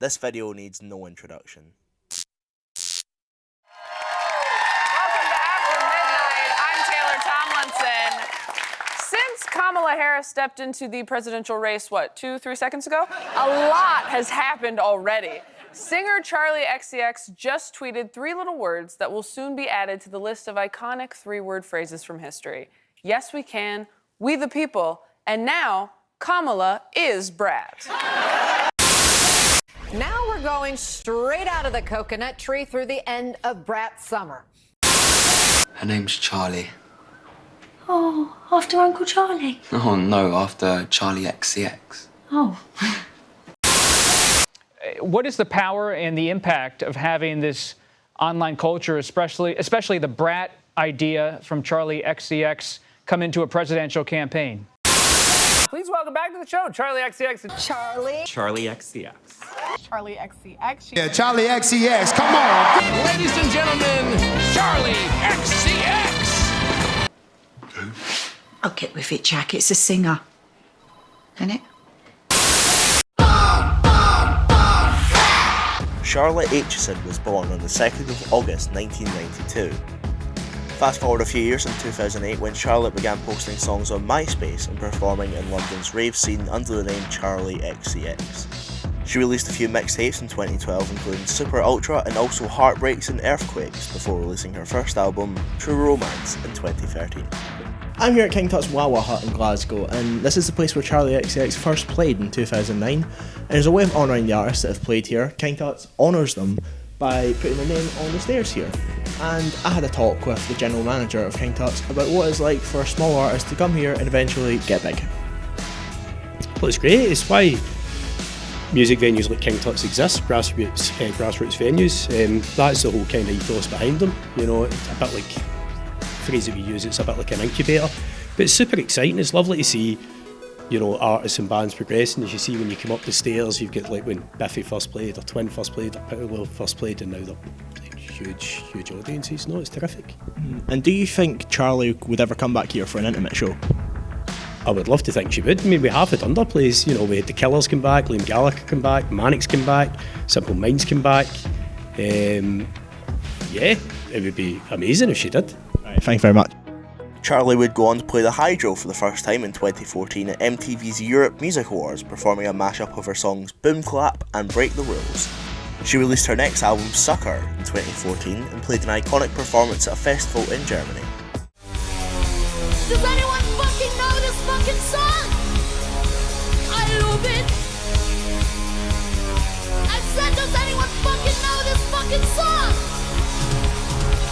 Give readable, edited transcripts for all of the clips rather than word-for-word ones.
This video needs no introduction. Kamala Harris stepped into the presidential race, 2-3 seconds ago? A lot has happened already. Singer Charli XCX just tweeted 3 little words that will soon be added to the list of iconic 3-word phrases from history. Yes, we can, we the people, and now Kamala is Brat. Now we're going straight out of the coconut tree through the end of Brat's summer. Her name's Charli. Oh, after Uncle Charlie? Oh no, after Charli XCX. Oh. What is the power and the impact of having this online culture, especially the Brat idea from Charli XCX, come into a presidential campaign? Please welcome back to the show, Charli XCX. Charli XCX. Charli XCX. Yeah, Charli XCX, come on! Ladies and gentlemen, Charli XCX. I'll get with it, Jack. It's a singer. Isn't it? Charlotte Aitchison was born on the 2nd of August 1992. Fast forward a few years in 2008 when Charlotte began posting songs on MySpace and performing in London's rave scene under the name Charli XCX. She released a few mixtapes in 2012 including Super Ultra and also Heartbreaks and Earthquakes before releasing her first album, True Romance, in 2013. I'm here at King Tut's Wawa Hut in Glasgow, and this is the place where Charli XCX first played in 2009. And as a way of honouring the artists that have played here, King Tut's honours them by putting their name on the stairs here. And I had a talk with the general manager of King Tut's about what it's like for a small artist to come here and eventually get big. Well, it's great. It's why music venues like King Tut's exist, grassroots venues. That's the whole kind of ethos behind them. You know, it's a bit like phrase that we use, it's a bit like an incubator, but it's super exciting. It's lovely to see, you know, artists and bands progressing. As you see when you come up the stairs, you've got like when Biffy first played, or Twin first played, or Piccolo first played, and now they're playing huge audiences. No, it's terrific. And do you think Charli would ever come back here for an intimate show? I would love to think she would. I mean, we have had underplays. You know, we had The Killers come back, Liam Gallagher come back, Mannix come back, Simple Minds come back. Yeah, it would be amazing if she did. Thank you very much. Charli would go on to play the Hydro for the first time in 2014 at MTV's Europe Music Awards, performing a mashup of her songs Boom Clap and Break the Rules. She released her next album, Sucker, in 2014 and played an iconic performance at a festival in Germany. Does anyone fucking know this fucking song? I love it. I said, does anyone fucking know this fucking song?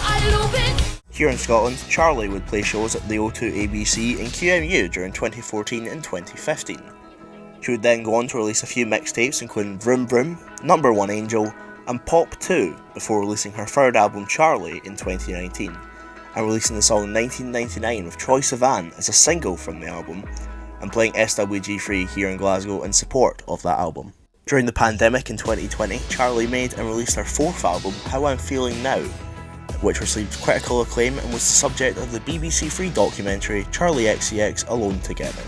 I love it. Here in Scotland, Charli would play shows at the O2 ABC and QMU during 2014 and 2015. She would then go on to release a few mixtapes including Vroom Vroom, Number 1 Angel, and Pop 2 before releasing her third album Charli in 2019, and releasing the song 1999 with Troye Sivan as a single from the album, and playing SWG Free here in Glasgow in support of that album. During the pandemic in 2020, Charli made and released her fourth album, How I'm Feeling Now, which received critical acclaim and was the subject of the BBC Free documentary Charli XCX Alone Together.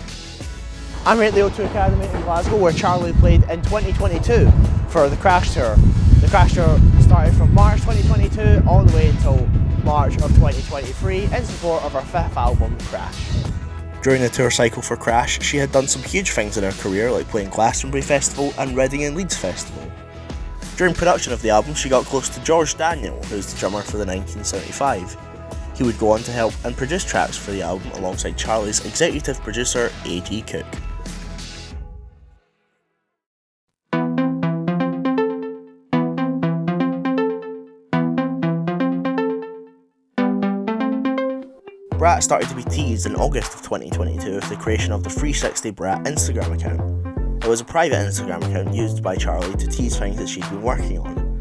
I'm here at the O2 Academy in Glasgow where Charli played in 2022 for the Crash Tour. The Crash Tour started from March 2022 all the way until March of 2023 in support of her fifth album, Crash. During the tour cycle for Crash, she had done some huge things in her career like playing Glastonbury Festival and Reading and Leeds Festival. During production of the album, she got close to George Daniel, who was the drummer for the 1975. He would go on to help and produce tracks for the album alongside Charli's executive producer, A.G. Cook. Brat started to be teased in August of 2022 with the creation of the 360 Brat Instagram account. It was a private Instagram account used by Charli to tease things that she'd been working on.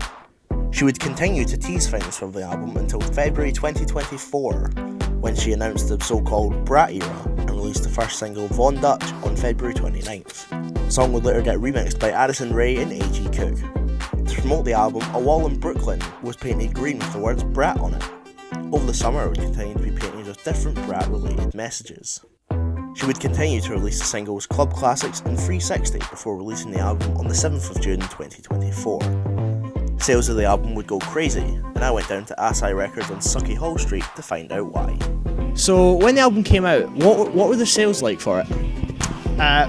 She would continue to tease things from the album until February 2024, when she announced the so-called Brat era and released the first single, Von Dutch, on February 29th. The song would later get remixed by Addison Rae and A.G. Cook. To promote the album, a wall in Brooklyn was painted green with the words Brat on it. Over the summer, it would continue to be painted with different Brat-related messages. She would continue to release the singles Club Classics and 360 before releasing the album on the 7th of June 2024. Sales of the album would go crazy, and I went down to Asai Records on Sucky Hall Street to find out why. So when the album came out, what were the sales like for it?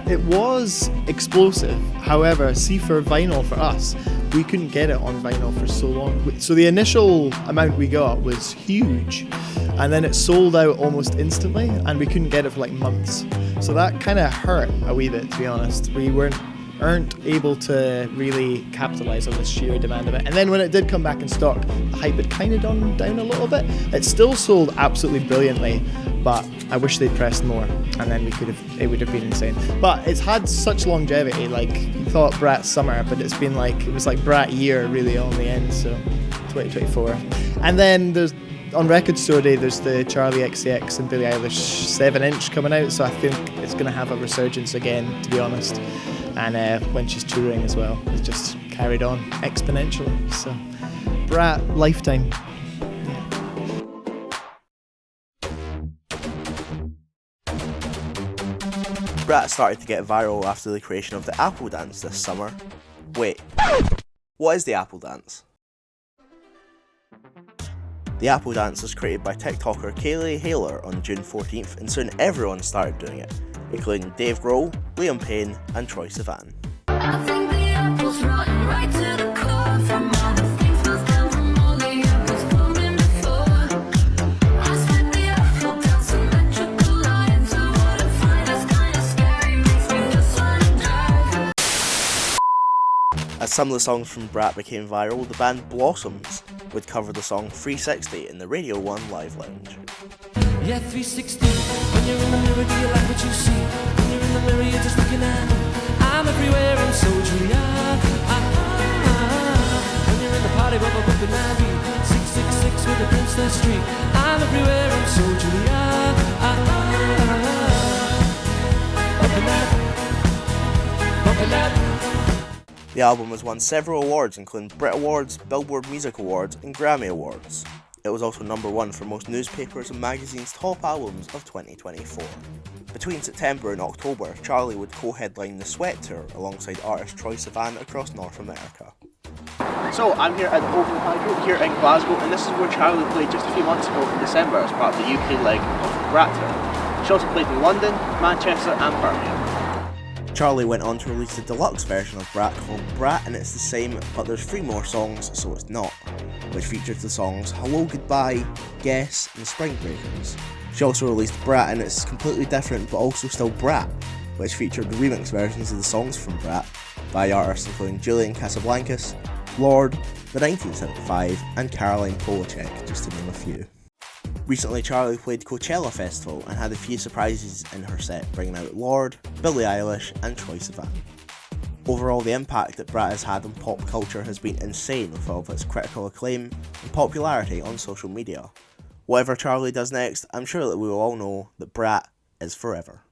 It was explosive. However, see, for vinyl for us, we couldn't get it on vinyl for so long. So the initial amount we got was huge, and then it sold out almost instantly, and we couldn't get it for like months. So that kind of hurt a wee bit, to be honest. We aren't able to really capitalise on the sheer demand of it. And then when it did come back in stock, the hype had kind of gone down a little bit. It still sold absolutely brilliantly, but I wish they'd pressed more, and then it would have been insane. But it's had such longevity. Like, you thought Brat summer, but it was like Brat year really on the end, so 2024. And then on Record Store Day, there's the Charlie XCX and Billie Eilish 7-inch coming out, so I think it's going to have a resurgence again, to be honest. And when she's touring as well, it's just carried on exponentially. So, Brat, lifetime. Brat started to get viral after the creation of the Apple Dance this summer. Wait, what is the Apple Dance? The Apple Dance was created by TikToker Kaylee Haler on June 14th, and soon everyone started doing it, including Dave Grohl, Liam Payne, and Troye Sivan. I think the apple's rotten right to the core. From all the things built down from all the apples coming before. I spit the apple down symmetrical lines. I wanna find us kinda scary, makes me just wanna drive. As some of the songs from Brat became viral, the band Blossoms would cover the song 360 in the Radio 1 Live Lounge. Yeah, 360. When you're in the mirror, do you like what you see? When you're in the mirror, you're just looking at me. I'm everywhere, I'm so true. When you're in the party, bubble bumping my beat. 666 with the Princess Street. I'm everywhere, I'm so true. Bumping that. The album has won several awards, including Brit Awards, Billboard Music Awards, and Grammy Awards. It was also #1 for most newspapers and magazines' top albums of 2024. Between September and October, Charlie would co-headline the Sweat Tour alongside artist Troye Sivan across North America. So I'm here at the Open Hydro here in Glasgow, and this is where Charlie played just a few months ago in December as part of the UK leg of the Brat Tour. She also played in London, Manchester and Birmingham. Charlie went on to release the deluxe version of Brat called Brat, and it's the same, but there's 3 more songs, so it's not, which features the songs Hello Goodbye, Guess, and Spring Breakers. She also released Brat, and it's completely different, but also still Brat, which featured the remix versions of the songs from Brat by artists including Julian Casablancas, Lorde, The 1975, and Caroline Polachek, just to name a few. Recently, Charlie played Coachella Festival and had a few surprises in her set, bringing out Lorde, Billie Eilish, and Troye Sivan. Overall, the impact that Brat has had on pop culture has been insane, with all of its critical acclaim and popularity on social media. Whatever Charlie does next, I'm sure that we will all know that Brat is forever.